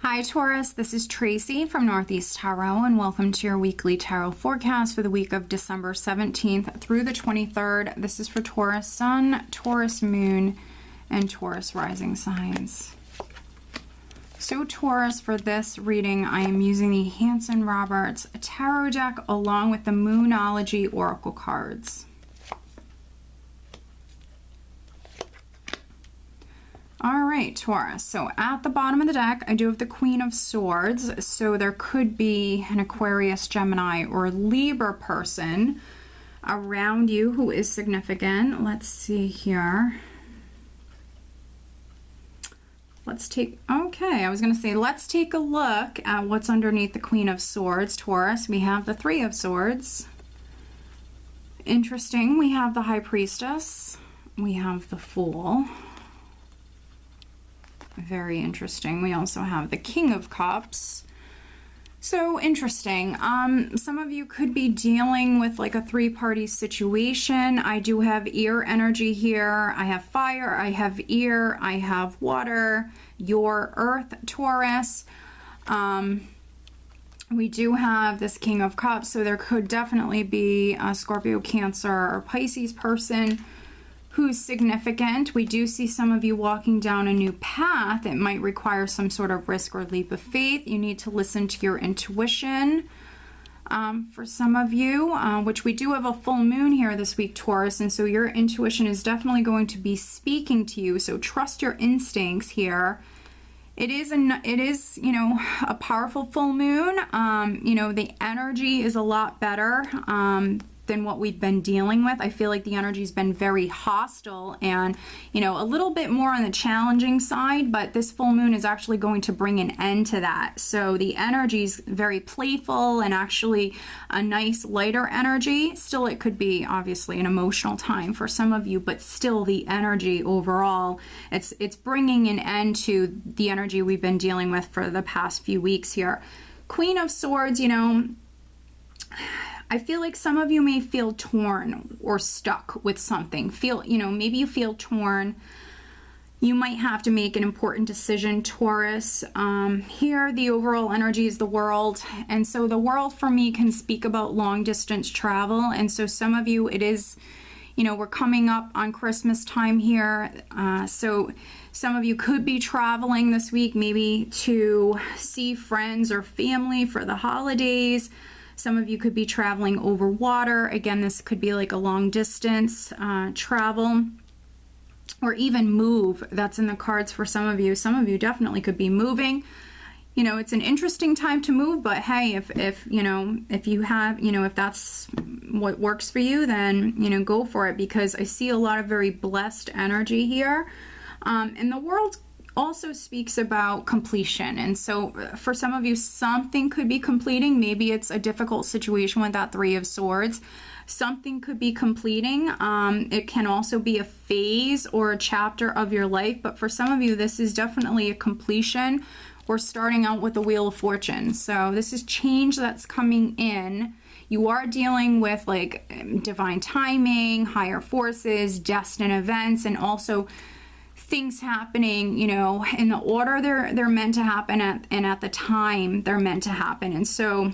Hi Taurus, this is Tracy from Northeast Tarot and welcome to your weekly tarot forecast for the week of December 17th through the 23rd. This is for Taurus Sun, Taurus Moon, and Taurus Rising signs. So Taurus, for this reading, I am using the Hanson Roberts Tarot deck along with the Moonology Oracle cards. All right, Taurus, so at the bottom of the deck, I do have the Queen of Swords, so there could be an Aquarius, Gemini, or Libra person around you who is significant. Let's see here. Let's take a look at what's underneath the Queen of Swords, Taurus. We have the Three of Swords. Interesting, we have the High Priestess. We have the Fool. Very interesting. We also have the King of Cups. So interesting. Some of you could be dealing with like a three-party situation. I do have air energy here. I have fire, I have air, I have water, your earth, Taurus. We do have this King of Cups, so there could definitely be a Scorpio, Cancer, or Pisces person who's significant. We do see some of you walking down a new path. It might require some sort of risk or leap of faith. You need to listen to your intuition. For some of you, which we do have a full moon here this week, Taurus, and so your intuition is definitely going to be speaking to you, so trust your instincts here. It is, you know, a powerful full moon. You know, the energy is a lot better than what we've been dealing with. I feel like the energy's been very hostile and, you know, a little bit more on the challenging side, but this full moon is actually going to bring an end to that. So the energy's very playful and actually a nice lighter energy. Still, it could be obviously an emotional time for some of you, but still the energy overall, it's bringing an end to the energy we've been dealing with for the past few weeks here. Queen of Swords, you know, I feel like some of you may feel torn or stuck with something. You know, maybe you feel torn. You might have to make an important decision, Taurus. Here, the overall energy is the World. And so the World for me can speak about long distance travel. And so some of you, it is, you know, we're coming up on Christmas time here. So some of you could be traveling this week, maybe to see friends or family for the holidays. Some of you could be traveling over water. Again, this could be like a long distance travel or even move. That's in the cards for some of you. Some of you definitely could be moving. You know, it's an interesting time to move, but hey, if you know, if you have, you know, if that's what works for you, then, you know, go for it, because I see a lot of very blessed energy here. And the World also speaks about completion, and so for some of you, something could be completing. Maybe it's a difficult situation with that Three of Swords. Something could be completing. It can also be a phase or a chapter of your life, but for some of you, this is definitely a completion. We're starting out with the Wheel of Fortune, so this is change that's coming in. You are dealing with like divine timing, higher forces, destined events, and also things happening, you know, in the order they're meant to happen and at the time they're meant to happen. And so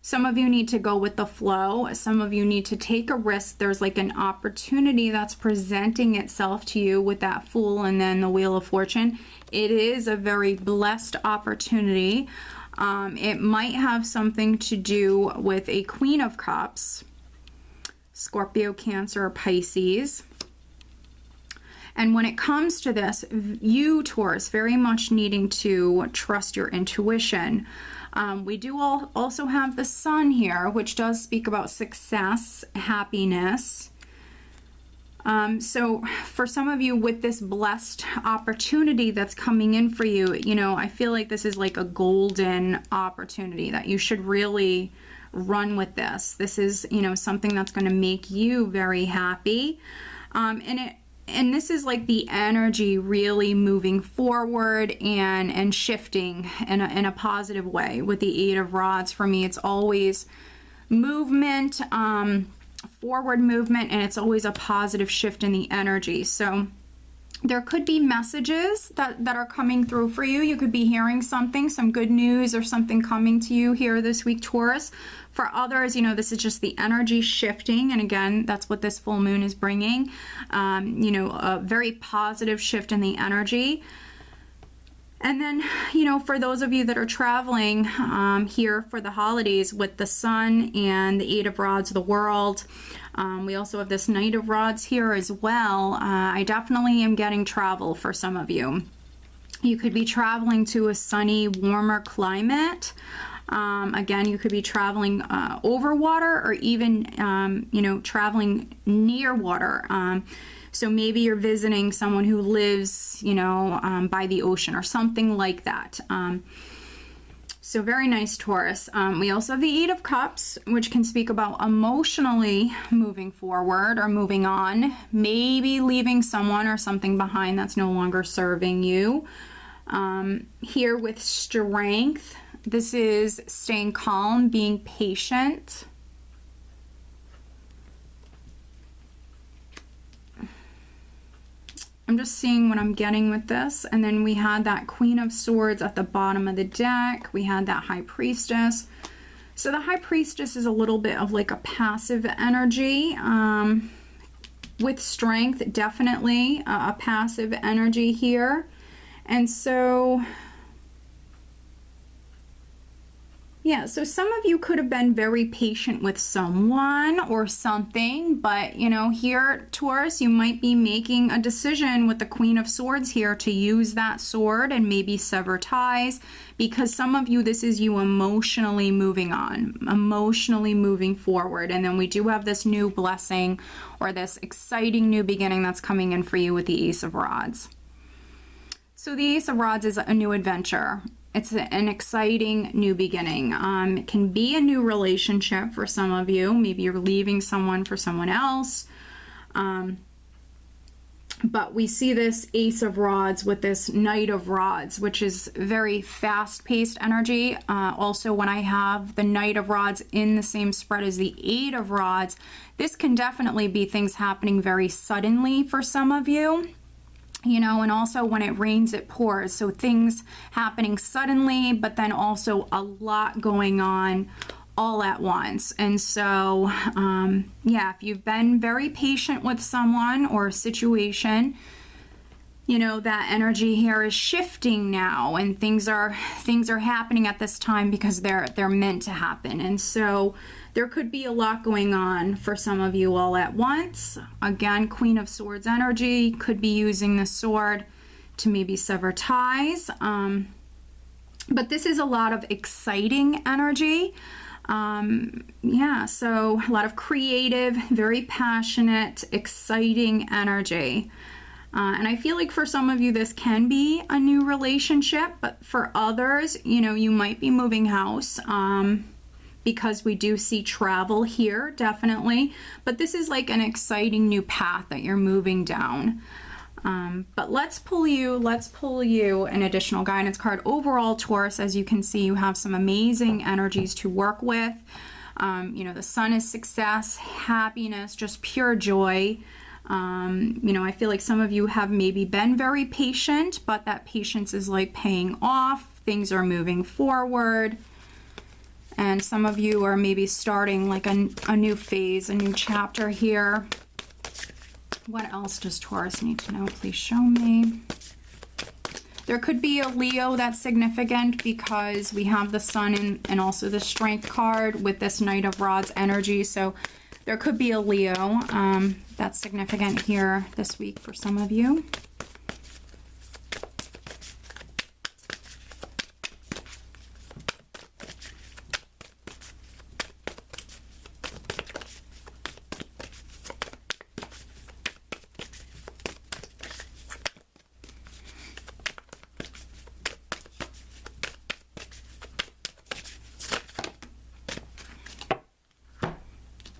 some of you need to go with the flow. Some of you need to take a risk. There's like an opportunity that's presenting itself to you with that Fool and then the Wheel of Fortune. It is a very blessed opportunity. It might have something to do with a Queen of Cups, Scorpio, Cancer, or Pisces. And when it comes to this, you, Taurus, very much needing to trust your intuition. We do also have the Sun here, which does speak about success, happiness. So for some of you, with this blessed opportunity that's coming in for you, you know, I feel like this is like a golden opportunity that you should really run with this. This is, you know, something that's going to make you very happy. And this is like the energy really moving forward and shifting in a positive way with the Eight of Rods. For me, it's always movement, forward movement, and it's always a positive shift in the energy. So There could be messages that are coming through for you. You could be hearing something, some good news or something coming to you here this week, Taurus. For others, you know, this is just the energy shifting. And again, that's what this full moon is bringing. You know, a very positive shift in the energy. And then, you know, for those of you that are traveling here for the holidays with the Sun and the Eight of Rods, the World, we also have this Knight of Rods here as well. I definitely am getting travel for some of you. You could be traveling to a sunny, warmer climate. Again, you could be traveling over water or even, you know, traveling near water. So maybe you're visiting someone who lives, you know, by the ocean or something like that. So very nice, Taurus. We also have the Eight of Cups, which can speak about emotionally moving forward or moving on, maybe leaving someone or something behind that's no longer serving you. Here with Strength, this is staying calm, being patient. I'm just seeing what I'm getting with this. And then we had that Queen of Swords at the bottom of the deck. We had that High Priestess. So the High Priestess is a little bit of like a passive energy. With Strength, definitely a passive energy here. And so, yeah, so some of you could have been very patient with someone or something, but, you know, here, Taurus, you might be making a decision with the Queen of Swords here to use that sword and maybe sever ties, because some of you, this is you emotionally moving on, emotionally moving forward. And then we do have this new blessing or this exciting new beginning that's coming in for you with the Ace of Rods. So the Ace of Rods is a new adventure. It's an exciting new beginning. It can be a new relationship for some of you. Maybe you're leaving someone for someone else. But we see this Ace of Rods with this Knight of Rods, which is very fast-paced energy. Also, when I have the Knight of Rods in the same spread as the Eight of Rods, this can definitely be things happening very suddenly for some of you. You know, and also when it rains, it pours. So things happening suddenly, but then also a lot going on all at once. And so, yeah, if you've been very patient with someone or a situation, you know, that energy here is shifting now, and things are happening at this time because they're meant to happen. And so there could be a lot going on for some of you all at once. Again, Queen of Swords energy, could be using the sword to maybe sever ties. But this is a lot of exciting energy. Yeah, so a lot of creative, very passionate, exciting energy. And I feel like for some of you, this can be a new relationship, but for others, you know, you might be moving house. Because we do see travel here, definitely. But this is like an exciting new path that you're moving down. But let's pull you an additional guidance card. Overall, Taurus, as you can see, you have some amazing energies to work with. You know, the Sun is success, happiness, just pure joy. You know, I feel like some of you have maybe been very patient, but that patience is like paying off. Things are moving forward. And some of you are maybe starting like a new phase, a new chapter here. What else does Taurus need to know? Please show me. There could be a Leo that's significant because we have the Sun and also the Strength card with this Knight of Rods energy. So there could be a Leo that's significant here this week for some of you.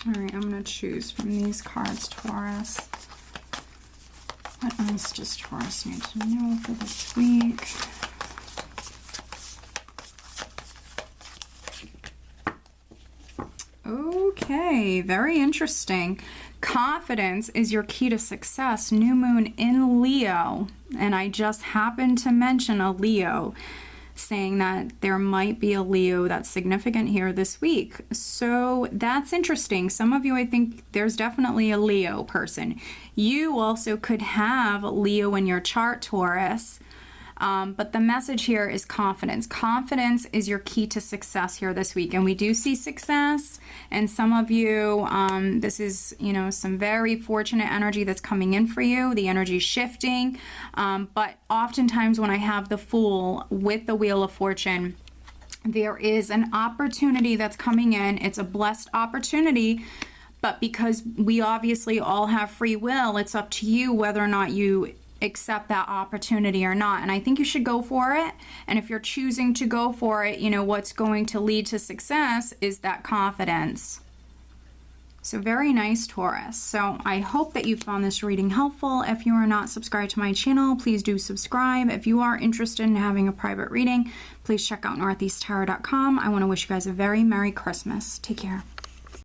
All right, I'm going to choose from these cards, Taurus. What else does Taurus need to know for this week? Okay, very interesting. Confidence is your key to success. New moon in Leo. And I just happened to mention a Leo, saying that there might be a Leo that's significant here this week. So that's interesting. Some of you, I think there's definitely a Leo person. You also could have Leo in your chart, Taurus. But the message here is confidence. Confidence is your key to success here this week. And we do see success. And some of you, this is, you know, some very fortunate energy that's coming in for you. The energy is shifting. But oftentimes when I have the Fool with the Wheel of Fortune, there is an opportunity that's coming in. It's a blessed opportunity. But because we obviously all have free will, it's up to you whether or not you accept that opportunity or not. And I think you should go for it. And if you're choosing to go for it, you know, what's going to lead to success is that confidence. So very nice, Taurus. So I hope that you found this reading helpful. If you are not subscribed to my channel, please do subscribe. If you are interested in having a private reading, please check out northeasttarot.com. I want to wish you guys a very Merry Christmas. Take care.